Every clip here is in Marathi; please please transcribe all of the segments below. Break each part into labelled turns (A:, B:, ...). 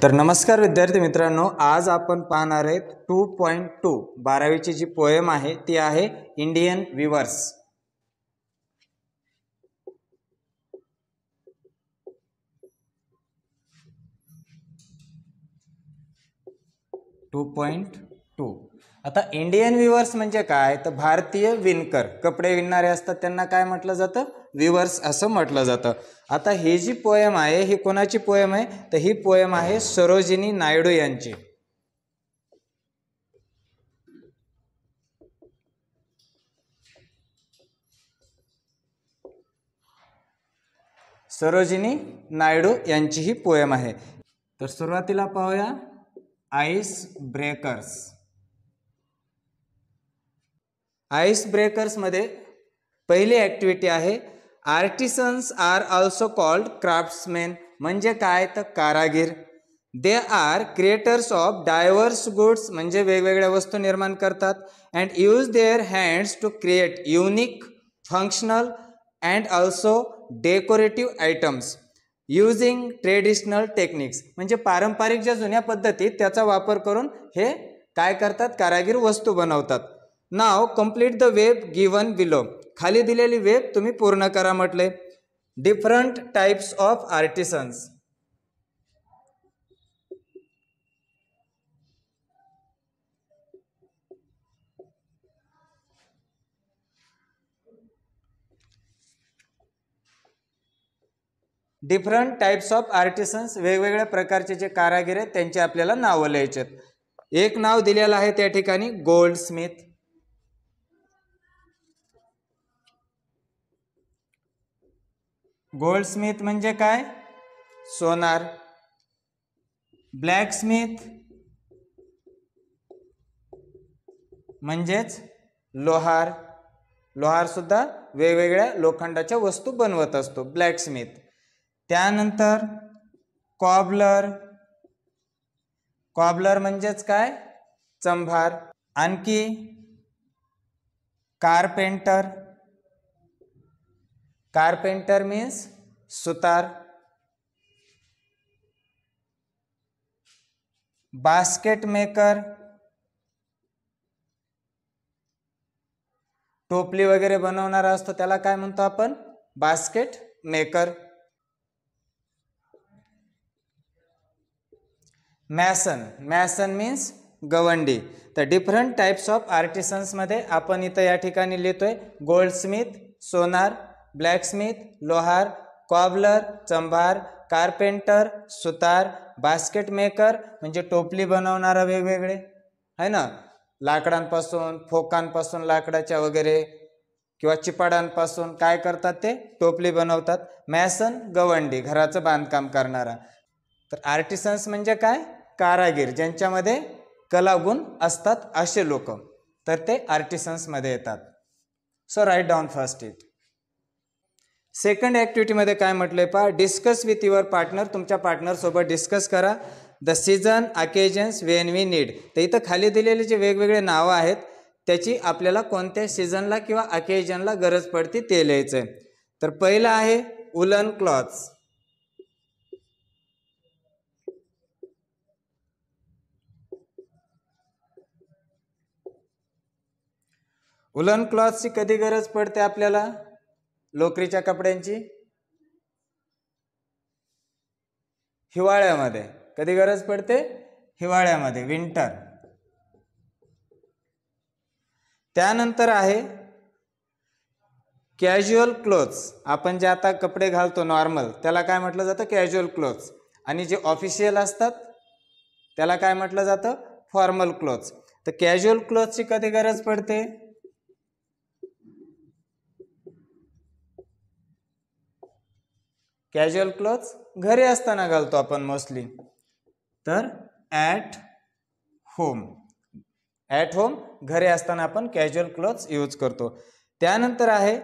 A: तर नमस्कार विद्यार्थी मित्रांनो, आज आपण पाहणार आहेत 2.2 12वीची जी पोएम आहे ती आहे इंडियन विवर्स। 2.2 आता इंडियन विवर्स म्हणजे काय तर भारतीय विणकर, कपडे विणणारे असतात त्यांना काय म्हटलं जातं, विवर्स असं म्हटलं जातं। आता ही जी पोएम आहे ही कोणाची पोएम आहे तर ही पोएम आहे सरोजिनी नायडू यांची। सरोजिनी नायडू यांची ही पोएम आहे। तर सुरुवातीला पाहूया आइस ब्रेकर्स। आइस ब्रेकर्स मध्ये पहिली ॲक्टिव्हिटी आहे artisans are also called craftsman. म्हणजे काय तर कारागीर। They are creators of diverse goods, म्हणजे वेगवेगळ्या वस्तू निर्माण करतात, and use their hands to create unique functional and also decorative items using traditional techniques. म्हणजे पारंपरिक ज्या जुन्या पद्धतीत त्याचा वापर करून हे काय करतात, कारागीर वस्तू बनवतात। नाव complete the web given below. खाली दिलेली वेब तुम्ही पूर्ण करा म्हटले। Different types of artisans. Different types of artisans, वेगवेगळ्या प्रकारचे जे कारागीर आहेत त्यांचे आपल्याला नावं लिहायचे। एक नाव दिलेलं आहे त्या ठिकाणी गोल्डस्मिथ। गोल्डस्मिथ म्हणजे काय, सोनार। ब्लॅकस्मिथ म्हणजेच लोहार। लोहार सुद्धा वेगवेगळ्या लोखंडाच्या वस्तू बनवत असतो ब्लॅकस्मिथ। त्यानंतर कॉबलर। कॉबलर म्हणजेच काय, चंभार। आणखी कारपेंटर। कारपेंटर मीन्स सुतार। बास्केट मेकर, टोपली वगैरे बनवणारा असतो त्याला काय म्हणतो आपण, basket maker. Mason. Mason means गवंडी। तर डिफरंट टाइप्स ऑफ आर्टिसन्स मध्ये आपण इथं या ठिकाणी लिहितोय गोल्डस्मिथ सोनार, ब्लॅकस्मिथ लोहार, कॉबलर चंभार, कारपेंटर सुतार, बास्केट मेकर म्हणजे टोपली बनवणारा वेगवेगळे है ना, लाकडांपासून फोकांपासून लाकडाच्या वगैरे किंवा चिपाडांपासून काय करतात ते टोपली बनवतात। मॅसन गवंडी, घराचं बांधकाम करणारा। तर आर्टिसन्स म्हणजे काय, कारागीर ज्यांच्यामध्ये कलागुण असतात असे लोक, तर ते आर्टिसन्स मध्ये येतात। So write down first it. Second activity मध्ये काय म्हटलंय पहा, डिस्कस विथ युअर पार्टनर। तुमच्या पार्टनर सोबत डिस्कस करा the season occasions when we need. तर इथं खाली दिलेले जे वेगवेगळे नावं आहेत त्याची आपल्याला कोणत्या सीझनला किंवा अकेजनला गरज पडते ते लिहायचंय। तर पहिलं आहे उलन क्लॉथ्स। उलन क्लॉथची कधी गरज पडते आपल्याला, लोकरीच्या कपड्यांची हिवाळ्यामध्ये। कधी गरज पडते, हिवाळ्यामध्ये, विंटर। त्यानंतर आहे कॅज्युअल क्लोथ्स। आपण जे आता कपडे घालतो नॉर्मल त्याला काय म्हटलं जातं, कॅज्युअल क्लोथ्स। आणि जे ऑफिशियल असतात त्याला काय म्हटलं जातं, फॉर्मल क्लोथ्स। तर कॅज्युअल क्लोथ्सची कधी गरज पडते, कॅज्युअल क्लोथ्स घरी असताना घालतो आपण मोस्टली, तर ॲट होम। ॲट होम घरी असताना आपण कॅज्युअल क्लोथ्स यूज करतो। त्यानंतर आहे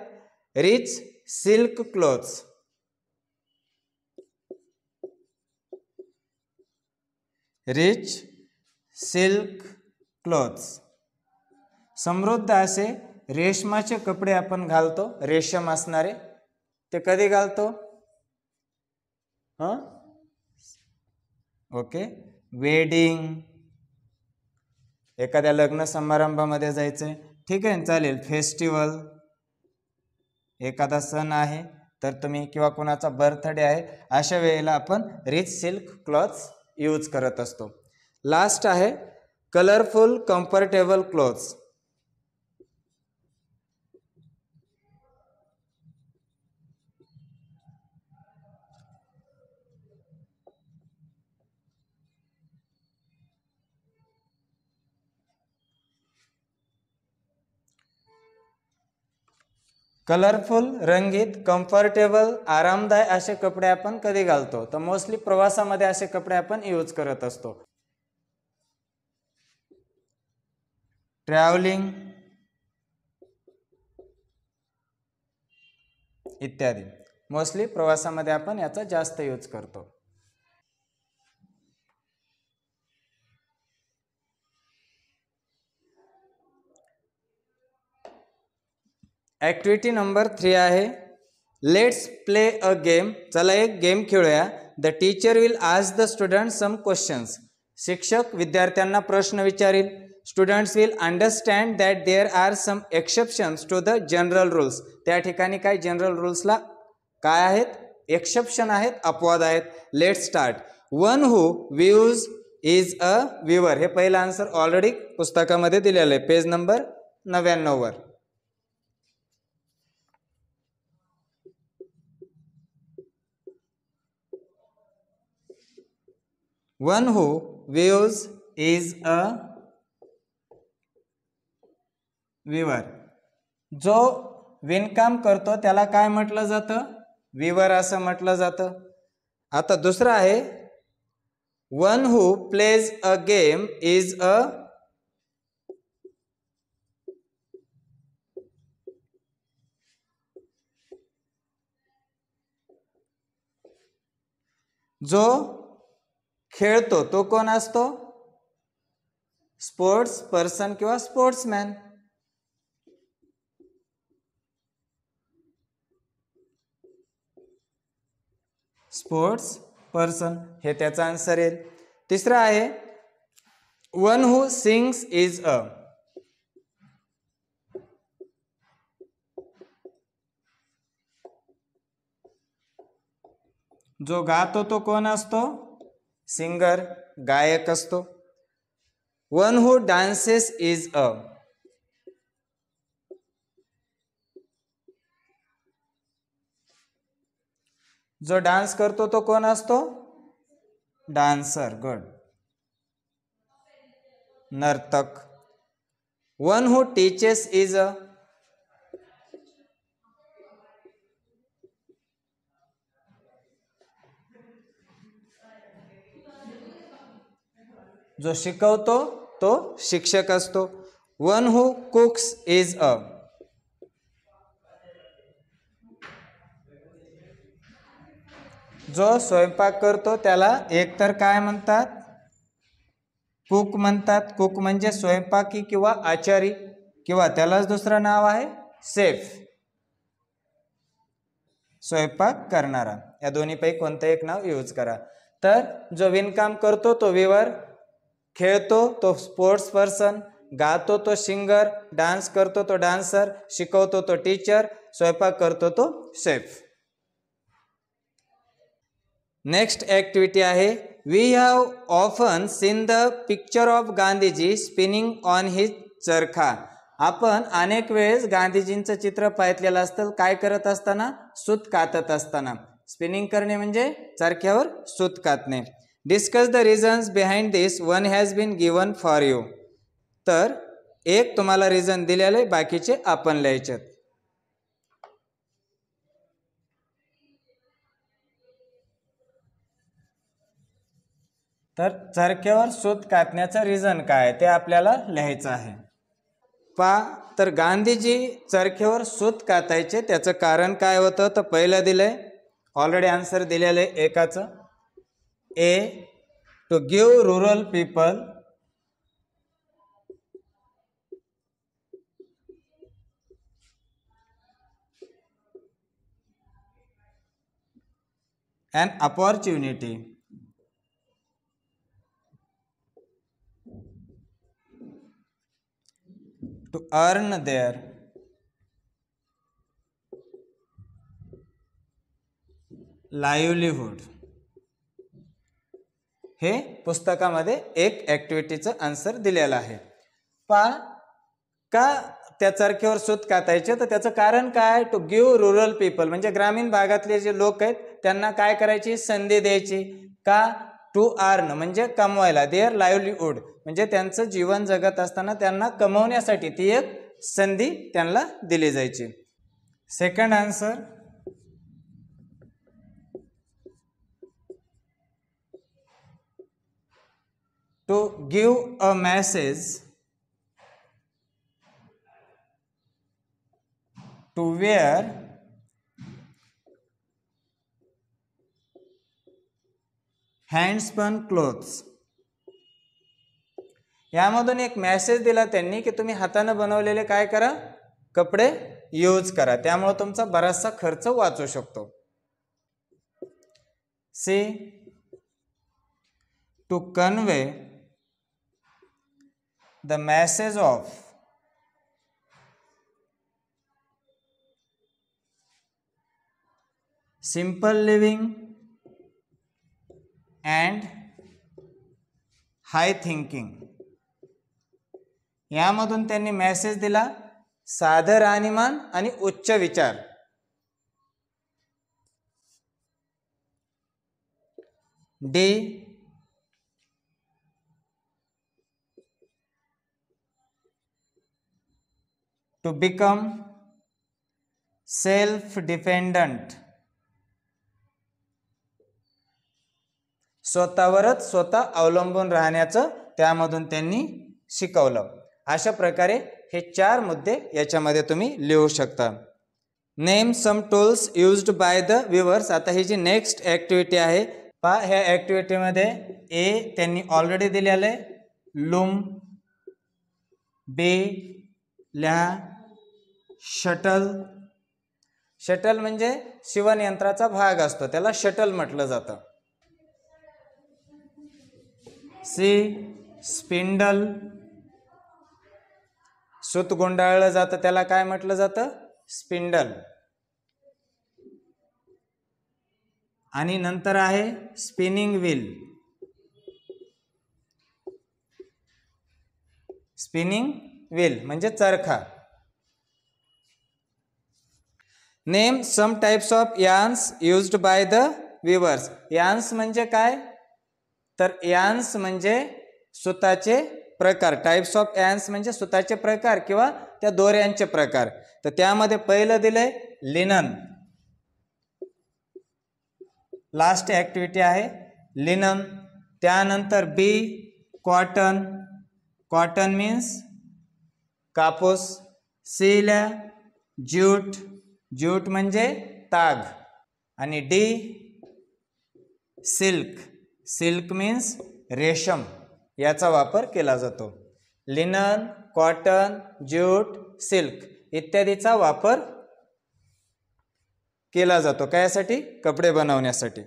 A: rich silk clothes. Rich silk clothes समृद्ध असे रेशमाचे कपडे आपण घालतो, रेशम असणारे, ते कधी घालतो, ओके. वेडिंग, एखाद्या लग्न समारंभामध्ये जायचंय, ठीक आहे, चालेल. फेस्टिवल, एखादा सण आहे तर तुम्ही किंवा कोणाचा बर्थडे आहे, अशा वेळेला आपण रिच सिल्क क्लॉथ्स यूज करत असतो. लास्ट आहे कलरफुल कम्फर्टेबल क्लॉथ्स. कलरफुल, रंगीत, कम्फर्टेबल, आरामदायक असे कपडे आपण कधी घालतो? तर मोस्टली प्रवासामध्ये असे कपडे आपण यूज करत असतो. ट्रॅव्हलिंग इत्यादी. मोस्टली प्रवासामध्ये आपण याचा जास्त यूज करतो. ॲक्टिव्हिटी नंबर 3 आहे लेट्स प्ले अ गेम. चला एक गेम खेळूया. The teacher will ask the student some questions. शिक्षक विद्यार्थ्यांना प्रश्न विचारील. Students will understand that there are some exceptions to the general rules. त्या ठिकाणी काय जनरल रूल्सला काय आहेत? एक्सेप्शन आहेत, अपवाद आहेत. Let's start. One who views is a viewer. हे पहिलं आन्सर ऑलरेडी पुस्तकामध्ये दिलेलं आहे, पेज नंबर 99 वर. One who views is a viewer. जो विणकाम करतो त्याला काय म्हटलं जातं? व्ह्यूअर असं म्हटलं जातं. आता दुसरं आहे one who plays a game is a जो खेळतो तो कोण असतो? स्पोर्ट्स पर्सन किंवा स्पोर्ट्समॅन. स्पोर्ट्स पर्सन हे त्याचा आन्सर येईल. तिसरं आहे one who sings is a. जो गातो तो कोण असतो? सिंगर, गायक असतो. One who dances is a. जो डान्स करतो तो कोण असतो? डान्सर. गुड. नर्तक. One who teaches is a. जो शिकवतो तो शिक्षक असतो. One who cooks is a. जो स्वयंपाक करतो त्याला एकतर काय म्हणतात? कुक म्हणतात. कुक म्हणजे स्वयंपाकी किंवा आचारी, किंवा त्यालाच दुसरं नाव आहे शेफ, स्वयंपाक करणारा. या दोन्हीपैकी कोणतं एक नाव यूज करा. तर जो विणकाम करतो तो व्ह्यूअर, खेळतो तो स्पोर्ट्स पर्सन, गातो तो सिंगर, डान्स करतो तो डान्सर, शिकवतो तो टीचर, स्वयंपाक करतो तो शेफ. नेक्स्ट ॲक्टिव्हिटी आहे we have often seen the picture of Gandhiji spinning on his charkha. आपण अनेक वेळेस गांधीजींचं चित्र पाहितलेलं असतं. काय करत असताना? सूत कातत असताना. स्पिनिंग करणे म्हणजे चरख्यावर सूत कातणे. Discuss the reasons behind this. One has been given for you. तर एक तुम्हाला रिझन दिलेले, बाकीचे आपण लिहायचे. तर चरख्यावर सूत कातण्याचं रिझन काय ते आपल्याला लिहायचं आहे. तर गांधीजी चरख्यावर सूत कातायचे, त्याचं कारण काय होतं? तर पहिलं दिलंय, ऑलरेडी आन्सर दिलेलं आहे एकाचं. A to give rural people an opportunity earn their livelihood. हे पुस्तकामध्ये एक ॲक्टिव्हिटीचं आन्सर दिलेलं आहे. का त्या चरख्यावर सूत कातायचे, तर त्याचं कारण काय, टू गिव्ह रुरल पीपल म्हणजे ग्रामीण भागातले जे लोक आहेत त्यांना काय करायची, संधी द्यायची. का, टू अर्न म्हणजे कमवायला, देअर लाईव्हलीहूड म्हणजे त्यांचं जीवन जगत असताना त्यांना कमवण्यासाठी ती एक संधी त्यांना दिली जायची. Second answer, to give a message to wear handspun clothes. यामधून एक मेसेज दिला त्यांनी की तुम्ही हाताने बनवलेले काय करा, कपडे यूज करा, त्यामुळे तुमचा बराचसा खर्च वाचू शकतो. C, to convey the message of simple living and high thinking. यामधून त्यांनी मेसेज दिला साधं राहणीमान आणि उच्च विचार. D, to become self dependent, स्वतःवरच स्वतः अवलंबून राहण्याचं त्यामधून त्यांनी शिकवलं. अशा प्रकारे हे 4 मुद्दे याच्यामध्ये तुम्ही लिहू शकता. Name some tools used by the viewers. आता ही जी नेक्स्ट ॲक्टिव्हिटी आहे पहा, ह्या ॲक्टिव्हिटीमध्ये ए त्यांनी ऑलरेडी दिलेलं आहे, लूम. बी लिहा शटल. शटल म्हणजे शिवण यंत्राचा भाग असतो, त्याला शटल म्हटलं जातं. C, spindle. सूत गुंडाळलं जातं त्याला काय म्हटलं जातं, स्पिंडल. आणि नंतर आहे स्पिनिंग व्हील. स्पिनिंग व्हील म्हणजे चरखा. Name some types of yarns used by the weavers. Yarns म्हणजे काय, तर यार्न्स म्हणजे सुताचे प्रकार. टाइप्स ऑफ यार्न्स म्हणजे सुताचे प्रकार किंवा त्या दोऱ्यांचे प्रकार. तर त्यामध्ये पहिलं दिलंय लिनन. लास्ट ॲक्टिव्हिटी आहे लिनन. त्यानंतर बी कॉटन. कॉटन मीन्स कापूस. सीला ज्यूट. ज्यूट म्हणजे ताग. आणि डी सिल्क. सिल्क मीन्स रेशम, याचा वापर केला जातो. लिनन, कॉटन, ज्यूट, सिल्क इत्यादीचा वापर केला जातो. कायसाठी, कपडे बनवण्यासाठी.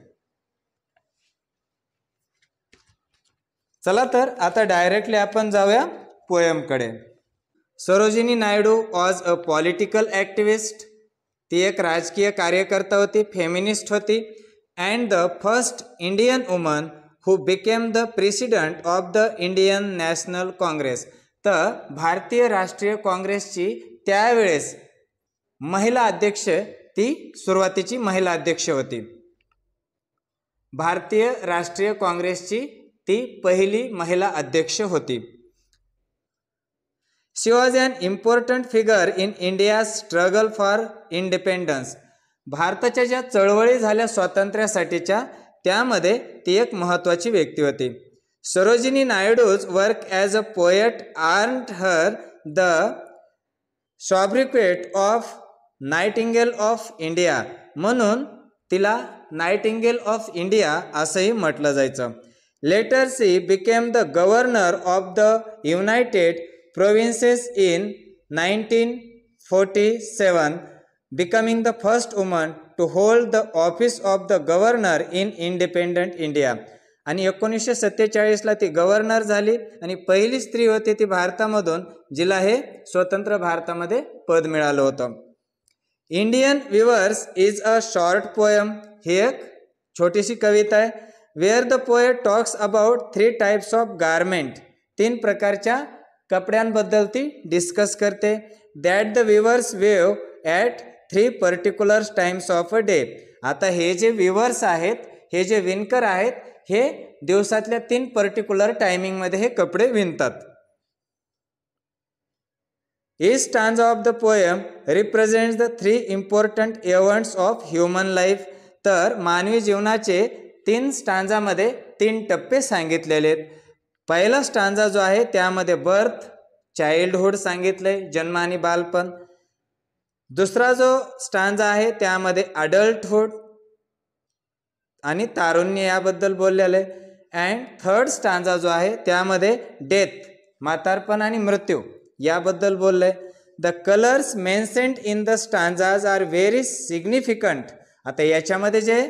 A: चला तर आता डायरेक्टली आपण जाऊया पोएमकडे. Sarojini Naidu was a political activist. ती एक राजकीय कार्यकर्ता होती, फेमिनिस्ट होती. And the first Indian woman who became the president of the Indian National Congress. तर भारतीय राष्ट्रीय काँग्रेसची त्यावेळेस महिला अध्यक्ष, ती सुरुवातीची महिला अध्यक्ष होती. भारतीय राष्ट्रीय काँग्रेसची ती पहिली महिला अध्यक्ष होती. She was an important figure in India struggle for independence. भारताच्या ज्या चळवळी झाल्या स्वातंत्र्यासाठीच्या, त्यामध्ये ती एक महत्त्वाची व्यक्ती होती. Sarojini Naidu's work as a poet earned her the sobriquet of nightingale of India. म्हणून तिला नाइटिंगेल ऑफ इंडिया असंही म्हटलं जायचं. Later she became the governor of the United Provinces in 1947, becoming the first woman to hold the office of the governor in independent India. आणि 1947ला ती गव्हर्नर झाली आणि पहिली स्त्री होती ती भारतामधून जिला हे स्वतंत्र भारतामध्ये पद मिळालं होतं. Indian weavers is a short poem, ही एक छोटीशी कविता आहे. Where the poet talks about 3 types of garment, 3 प्रकारच्या कपड्यांबद्दल ती डिस्कस करते. That the weavers weave at 3 particular times of a day. आता हे जे विवर्स आहेत, हे जे विणकर आहेत, हे दिवसातल्या 3 पर्टिक्युलर टायमिंगमध्ये हे कपडे विणतात. Each stanza of the poem represents the 3 important events of human life. तर मानवी जीवनाचे 3 स्टांजामध्ये 3 टप्पे सांगितलेले आहेत. पहिला स्टांजा जो आहे त्यामध्ये बर्थ, चाइल्डहुड सांगितले, जन्म आणि बालपण. दुसरा जो स्टांजा आहे त्यामध्ये अडल्टहुड आणि तारुण्य याबद्दल बोललेलं आहे. अँड थर्ड स्टांजा जो आहे त्यामध्ये डेथ, म्हातारपण आणि मृत्यू याबद्दल बोललंय. The colours mentioned in the stanzas are very significant. आता याच्यामध्ये जे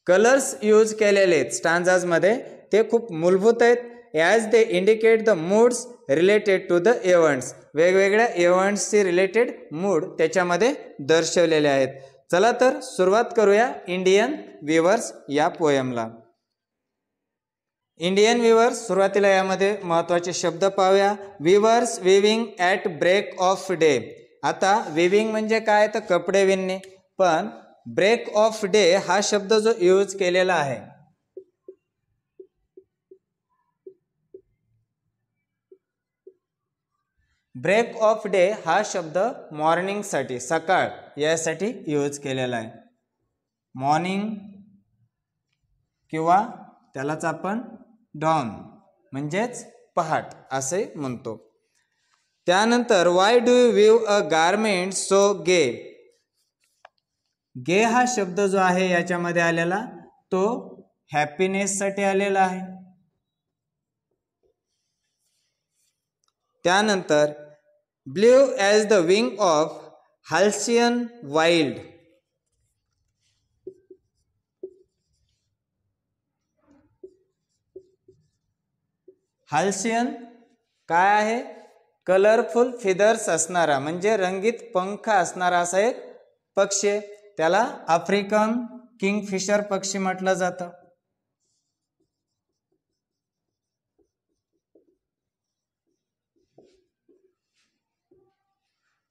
A: कलर्स यूज केलेले आहेत स्टांजाजमध्ये ते खूप मूलभूत आहेत. As they indicate the moods related to the events. वेगवेगळ्या इव्हेंट्सचे रिलेटेड मूड त्याच्यामध्ये दर्शवलेले आहेत. चला तर सुरुवात करूया इंडियन विवर्स या पोएमला. इंडियन विवर्स, सुरुवातीला यामध्ये महत्त्वाचे शब्द पाहूया. Weavers weaving at break of day. आता विविंग म्हणजे काय, तर कपडे विणणे. पण ब्रेक ऑफ डे हा शब्द जो यूज केलेला आहे, ब्रेक ऑफ डे हा शब्द मॉर्निंगसाठी, सकाळ यासाठी यूज केलेला आहे. मॉर्निंग किंवा त्यालाच आपण डॉन म्हणजेच पहाट असे म्हणतो. त्यानंतर वाय डू यू विव अ गारमेंट सो गे. गे हा शब्द जो आहे याच्यामध्ये आलेला तो हॅपीनेससाठी आलेला आहे. त्यानंतर blue as the wing of halcyon wild. Halcyon काय आहे, कलरफुल फिदर्स असणारा म्हणजे रंगीत पंख असणारा असा एक पक्षी आहे. त्याला आफ्रिकन किंगफिशर पक्षी म्हटलं जातं.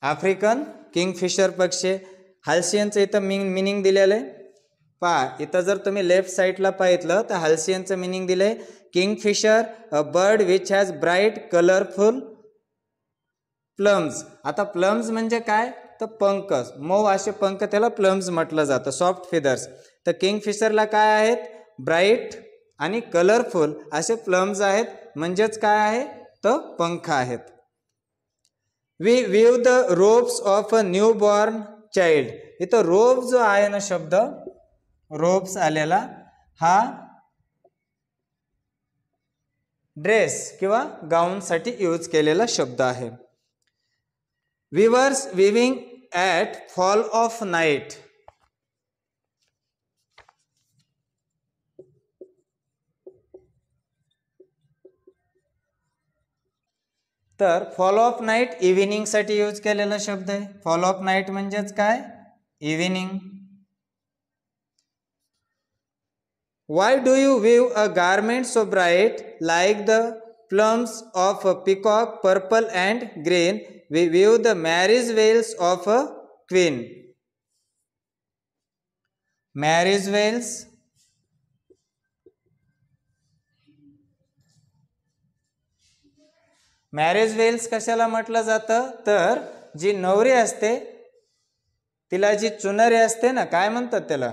A: आफ्रिकन किंगफिशर पक्षी. हाल्सियनचं इथं मिनिंग दिलेलं आहे पहा. इथं जर तुम्ही लेफ्ट साईडला पाहितलं तर हाल्सियनचं मिनिंग दिलंय Kingfisher, a bird which has bright colourful plums. आता प्लम्स म्हणजे काय, तर पंख, मऊ असे पंख, त्याला प्लम्स म्हटलं जातं, सॉफ्ट फिदर्स. तर किंगफिशरला काय आहेत, ब्राईट आणि कलरफुल असे प्लम्स आहेत, म्हणजेच काय आहे, तर पंख आहेत. वी विव the robes of a new born child. इथं रोब जो आहे ना शब्द, रोब्स आलेला हा ड्रेस किंवा गाऊनसाठी यूज केलेला शब्द आहे. Weavers weaving at fall of night. तर फॉल ऑफ नाईट इव्हिनिंगसाठी यूज केलेला शब्द आहे. फॉल ऑफ नाईट म्हणजेच काय, इव्हिनिंग. वाय डू यू विव अ garment so bright like the plums of a peacock, purple and green. We view the marriage veils of a queen. Marriage veils. Marriage veils कशाला म्हटलं जातं, तर जी नवरी असते तिला जी चुनरी असते ना, काय म्हणतात त्याला,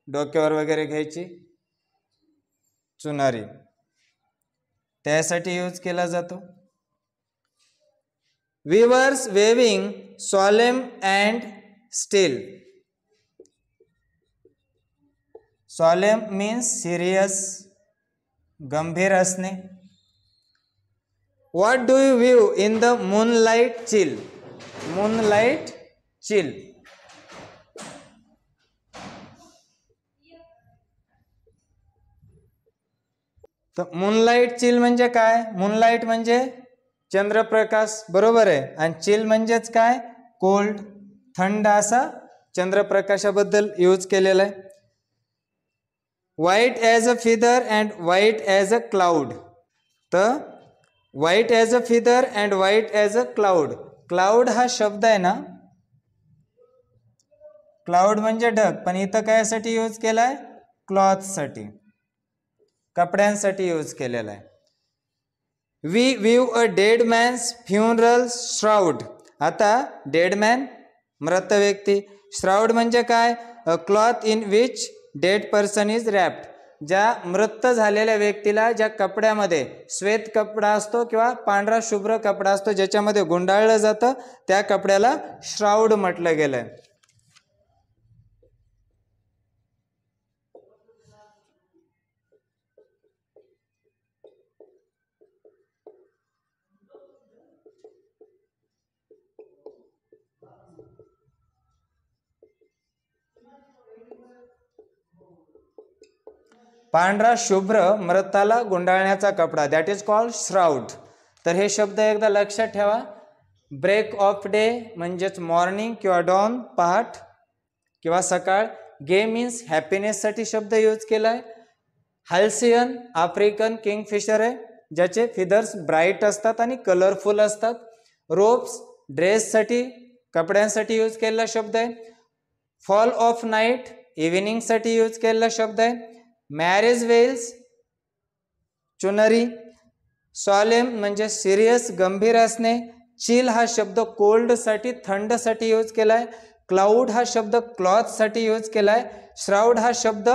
A: डोक्यावर वगैरे घ्यायची चुनरी, त्यासाठी यूज केला जातो. Weavers weaving solemn and still. Solemn means serious, गंभीर असणे. What do you view in the moonlight chill. Moonlight chill. तर मूनलाईट चिल म्हणजे काय? मूनलाईट म्हणजे चंद्रप्रकाश, बरोबर आहे. आणि चिल म्हणजेच काय? कोल्ड, थंड असा चंद्रप्रकाशाबद्दल यूज केलेला आहे. White as a feather and white as a cloud. तर white as a feather and white as a cloud. Cloud हा शब्द आहे ना, क्लाउड म्हणजे ढग, पण इथं कायसाठी यूज केला आहे? क्लॉथसाठी, कपड्यांसाठी यूज केलेला आहे. We view a dead man's funeral shroud. आता डेड मॅन मृत व्यक्ती, श्राउड म्हणजे काय? A cloth in which dead person is wrapped. ज्या मृत झालेल्या व्यक्तीला ज्या कपड्यामध्ये, श्वेत कपडा असतो किंवा पांढरा शुभ्र कपडा असतो ज्याच्यामध्ये गुंडाळलं जातं, त्या कपड्याला श्राउड म्हटलं गेलंय. पांढरा शुभ्र मृताला गुंडाळण्याचा कपडा, दॅट इज कॉल्ड श्राउड. तर हे शब्द एकदा लक्षात ठेवा. ब्रेक ऑफ डे म्हणजेच मॉर्निंग किंवा डॉन, पहाट किंवा सकाळ. गे मीन्स हॅपीनेससाठी शब्द यूज केला आहे. हाल्सियन आफ्रिकन किंगफिशर आहे ज्याचे फिदर्स ब्राईट असतात आणि कलरफुल असतात. रोप्स ड्रेससाठी, कपड्यांसाठी यूज केलेला शब्द आहे. फॉल ऑफ नाईट इव्हिनिंगसाठी यूज केलेला शब्द आहे. मॅरेज वेल्स चुनरी. सॉलेम म्हणजे सिरियस, गंभीर असणे. चिल हा शब्द कोल्डसाठी, थंडसाठी यूज केला आहे. क्लाउड हा शब्द क्लॉथसाठी यूज केला आहे. श्राउड हा शब्द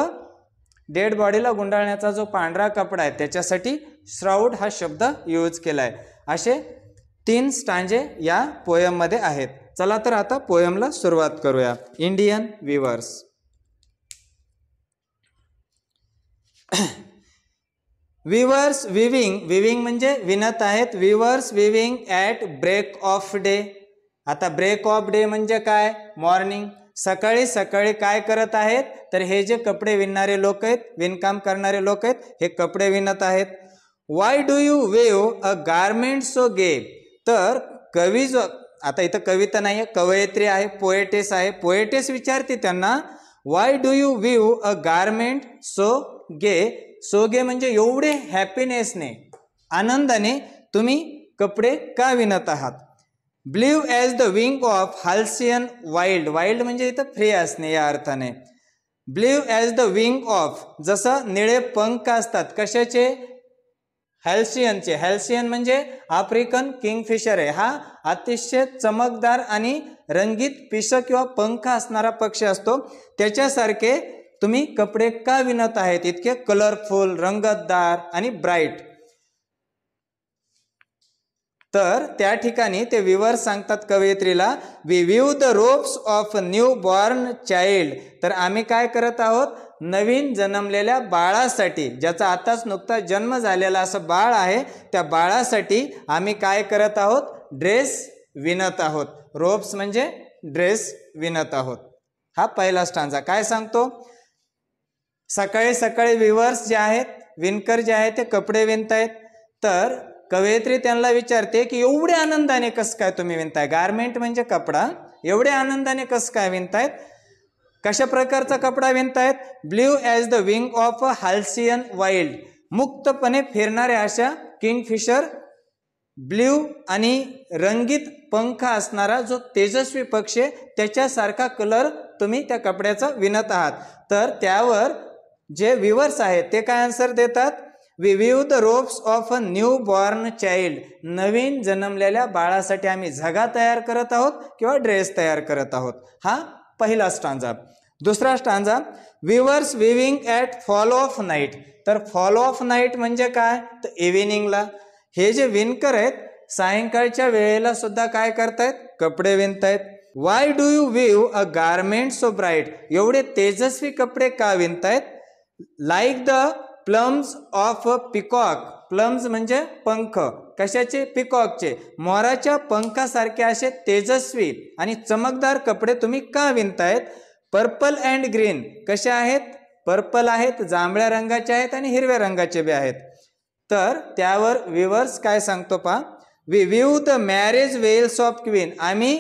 A: डेड बॉडीला गुंडाळण्याचा जो पांढरा कपडा आहे त्याच्यासाठी श्राउड हा शब्द यूज केला आहे. असे 3 स्टांजे या पोयममध्ये आहेत. चला तर आता पोयमला सुरुवात करूया. Indian weavers. Weavers weaving, weaving म्हणजे विणत आहेत. Weavers weaving at break of day. आता ब्रेक ऑफ डे म्हणजे काय? मॉर्निंग. सकाळी सकाळी काय करत आहेत? तर हे जे कपडे विणणारे लोक आहेत, विणकाम करणारे लोक आहेत, हे कपडे विणत आहेत. Why do you weave a garment so gay. तर कवी जो, आता इथं कविता नाही आहे, कवयित्री आहे, पोएटेस आहे. पोएटेस विचारते त्यांना, why do you weave a garment so gay. So gay म्हणजे एवढे हॅपीनेसने, आनंदाने तुम्ही कपडे का विणत आहात. Blue as the wing of halcyon wild. Wild म्हणजे इथं फ्री असणे या अर्थाने. Blue as the wing of, जसं निळे पंख असतात. कशाचे? हॅल्सियनचे. हॅल्सियन म्हणजे आफ्रिकन किंगफिशर आहे. हा अतिशय चमकदार आणि रंगीत पिस किंवा पंख असणारा पक्षी असतो. त्याच्यासारखे तुम्ही कपडे का विणत आहेत? इतके कलरफुल, रंगतदार आणि ब्राईट. तर त्या ठिकाणी ते विवर सांगतात कवयित्रीला, we view the robes of new born child. तर आम्ही काय करत आहोत? नवीन जन्मलेल्या बाळासाठी, ज्याचा आताच नुकता जन्म झालेला असं बाळ आहे, त्या बाळासाठी आम्ही काय करत आहोत? ड्रेस विणत आहोत. रोप्स म्हणजे ड्रेस विणत आहोत. हा पहिला स्टांजा काय सांगतो? सकाळी सकाळी विवर्स जे आहेत, विणकर जे आहेत, ते कपडे विणतायत. तर कवयित्री त्यांना विचारते की एवढ्या आनंदाने कसं काय तुम्ही विणताय? गारमेंट म्हणजे कपडा. एवढ्या आनंदाने कसं काय विणतायत? कशा प्रकारचा कपडा विणतायत? Blue as the wing of a halcyon wild. मुक्तपणे फिरणाऱ्या अशा किंगफिशर, ब्ल्यू आणि रंगीत पंख असणारा जो तेजस्वी पक्षी आहे त्याच्यासारखा कलर तुम्ही त्या कपड्याचा विणत आहात. तर त्यावर जे व्ह्यूअर्स आहेत ते काय आन्सर देतात? We view the robes of a new born child. नवीन जन्मलेल्या बाळासाठी आम्ही झगा तयार करत आहोत किंवा ड्रेस तयार करत आहोत. हा पहिला स्टांजा. दुसरा stanza, viewers viewing at fall of night. तर फॉल ऑफ नाईट म्हणजे काय? तर इव्हिनिंगला. हे जे विणकर आहेत सायंकाळच्या वेळेला सुद्धा काय करतायत? कपडे विणतायत. Why do you weave a garment so bright. एवढे तेजस्वी कपडे का विणतायत? Like the plumes of a peacock. Plumes म्हणजे पंख. कशाचे? पिकॉकचे. मोराच्या पंखासारखे असे तेजस्वी आणि चमकदार कपडे तुम्ही का विणतायत? Purple and green. कसे आहेत? पर्पल आहेत, जांभळ्या रंगाचे आहेत आणि हिरव्या रंगाचे बी आहेत. तर त्यावर व्ह्यूअर्स काय सांगतो पहा, we view the marriage veils of queen, आम्ही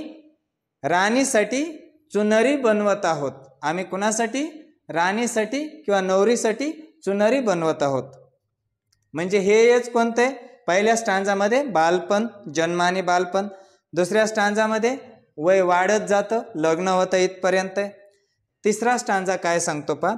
A: राणीसाठी चुनरी बनवत आहोत. आम्ही कुणासाठी? राणीसाठी किंवा नवरीसाठी चुनरी बनवत आहोत. म्हणजे हेच कोणतं आहे? पहिल्या स्टांजामध्ये बालपण, जन्माने बालपण. दुसऱ्या स्टांजामध्ये वय वाढत जातं, लग्न होतं इथपर्यंत. तिसरा स्टांजा काय सांगतो पहा,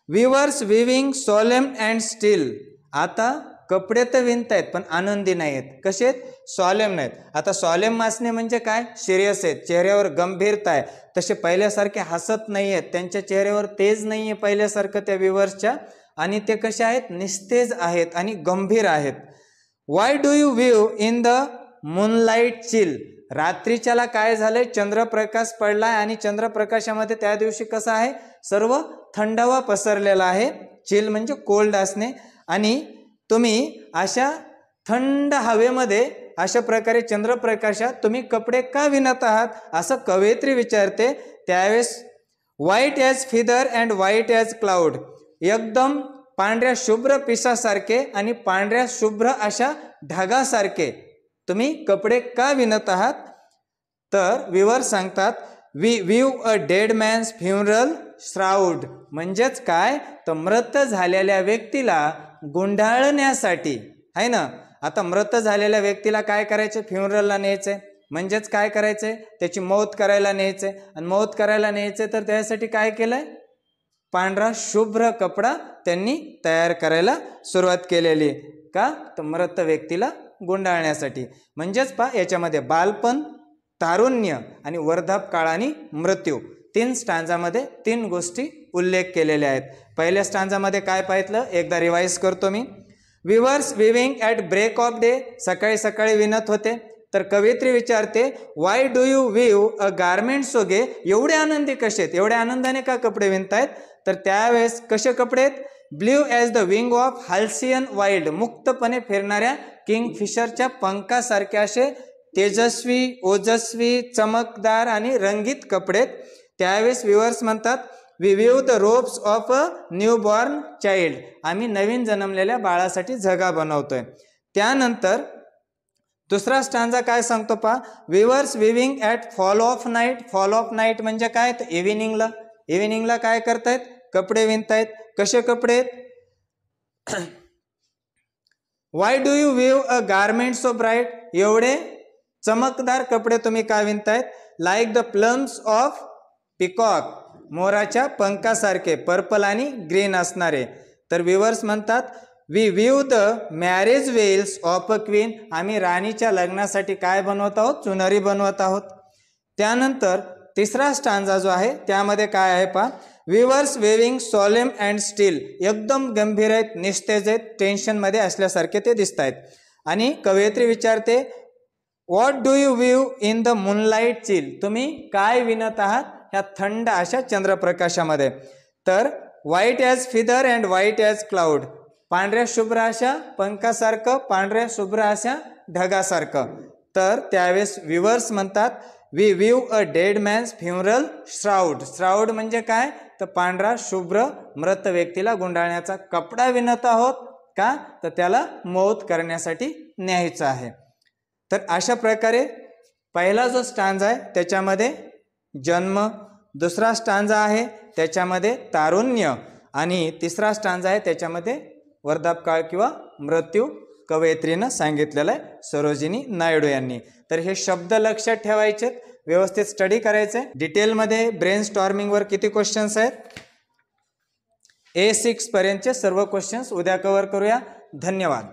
A: weavers viewing solemn and steel. आता कपडे तर विणतायत पण आनंदी नाही आहेत. कसे आहेत? सॉलेम नाहीत. आता सॉलेम असणे म्हणजे काय? सिरियस आहेत, चेहऱ्यावर गंभीरता आहे. तसे पहिल्यासारखे हसत नाही आहेत, त्यांच्या चेहऱ्यावर तेज नाही आहे पहिल्यासारखं त्या विवर्सच्या. आणि ते कसे आहेत? निस्तेज आहेत आणि गंभीर आहेत. Why do you view in the moonlight chill. रात्रीच्याला काय झालंय? चंद्रप्रकाश पडलाय आणि चंद्रप्रकाशामध्ये त्या दिवशी कसं आहे? सर्व थंडावा पसरलेला आहे. चिल म्हणजे कोल्ड असणे. आणि तुम्ही अशा थंड हवेमध्ये अशा प्रकारे चंद्रप्रकाशात तुम्ही कपडे का विणत आहात? असं कवयित्री विचारते. त्यावेळेस white as feather and white as cloud, एकदम पांढऱ्या शुभ्र पिसासारखे आणि पांढऱ्या शुभ्र अशा ढगासारखे तुम्ही कपडे का विणत आहात? तर व्ह्यूअर सांगतात, we view a dead man's funeral shroud. म्हणजेच काय? तर मृत झालेल्या व्यक्तीला गुंडाळण्यासाठी आहे ना. आता मृत झालेल्या व्यक्तीला काय करायचे? फ्युनरलला न्यायचे. म्हणजेच काय करायचे? त्याची मौत करायला न्यायचे. आणि मौत करायला न्यायचे तर त्यासाठी काय केलंय? पांढरा शुभ्र कपडा त्यांनी तयार करायला सुरुवात केलेली. का? तर मृत व्यक्तीला गुंडाळण्यासाठी. म्हणजेच पहा, याच्यामध्ये बालपण, तारुण्य आणि वृद्धापकाळ आणि मृत्यू, 3 स्टांजामध्ये 3 गोष्टी उल्लेख केलेल्या आहेत. पहिल्या स्टांजामध्ये काय पाहितलं? एकदा रिवाइज करतो मी. Weavers weaving at break of day, सकाळी सकाळी विणत होते. तर कवयित्री विचारते, why do you weave a garment so gay. एवढे आनंदी कसे आहेत? एवढ्या आनंदाने का कपडे विणतायत? तर त्यावेळेस कसे कपडे आहेत? Blue as the wing of halcyon wild, मुक्तपणे फिरणाऱ्या किंगफिशरच्या पंखासारखे असे तेजस्वी, ओजस्वी, चमकदार आणि रंगीत कपडे. त्यावेळेस व्ह्यूअर्स म्हणतात, we view the robes of a newborn child, आम्ही नवीन जन्मलेल्या बाळासाठी झगा बनवतोय. त्यानंतर दुसरा स्टांजा काय सांगतो पहा, viewers viewing at fall of night. Fall of night म्हणजे काय? तर इव्हिनिंगला. इव्हिनिंगला काय करतायत? कपडे विणतायत. कसे कपडे आहेत? Why do you weave a garment so bright, एवढे चमकदार कपडे तुम्ही का विणतायत? Like the plumes of peacock, मोराच्या पंखासारखे पर्पल आणि ग्रीन असणारे. तर व्ह्यूअर्स म्हणतात, we view the marriage veils of a queen, आम्ही राणीच्या लग्नासाठी काय बनवत आहोत? चुनरी बनवत आहोत. त्यानंतर तिसरा स्टांजा जो आहे त्यामध्ये काय आहे पहा, viewers weaving solemn and still, एकदम गंभीर आहेत, निस्तेज आहेत, टेन्शनमध्ये असल्यासारखे ते दिसत आहेत. आणि कवयित्री विचारते, what do you view in the moonlight chill, तुम्ही काय विणत आहात ह्या थंड अशा चंद्रप्रकाशामध्ये? तर white as feather and white as cloud, पांढऱ्या शुभ्र अशा पंखासारखं, पांढऱ्या शुभ्र अशा ढगासारखं. तर त्यावेळेस व्ह्यूअर्स म्हणतात, we view a dead man's funeral shroud. Shroud म्हणजे काय? तर पांढरा शुभ्र मृत व्यक्तीला गुंडाळण्याचा कपडा विणत आहोत. का? तर त्याला मौत करण्यासाठी न्यायचं आहे. तर अशा प्रकारे पहिला जो स्टांजा आहे त्याच्यामध्ये जन्म, दुसरा स्टांजा आहे त्याच्यामध्ये तारुण्य आणि तिसरा स्टांजा आहे त्याच्यामध्ये वृद्धापकाळ किंवा मृत्यू कवयित्रीनं सांगितलेलं आहे, सरोजिनी नायडू यांनी. तर हे शब्द लक्षात ठेवायचे, व्यवस्थित स्टडी करायचे. डिटेलमध्ये ब्रेन स्टॉर्मिंगवर किती क्वेश्चन्स आहेत? A6 पर्यंतचे सर्व क्वेश्चन्स उद्या कव्हर करूया. धन्यवाद.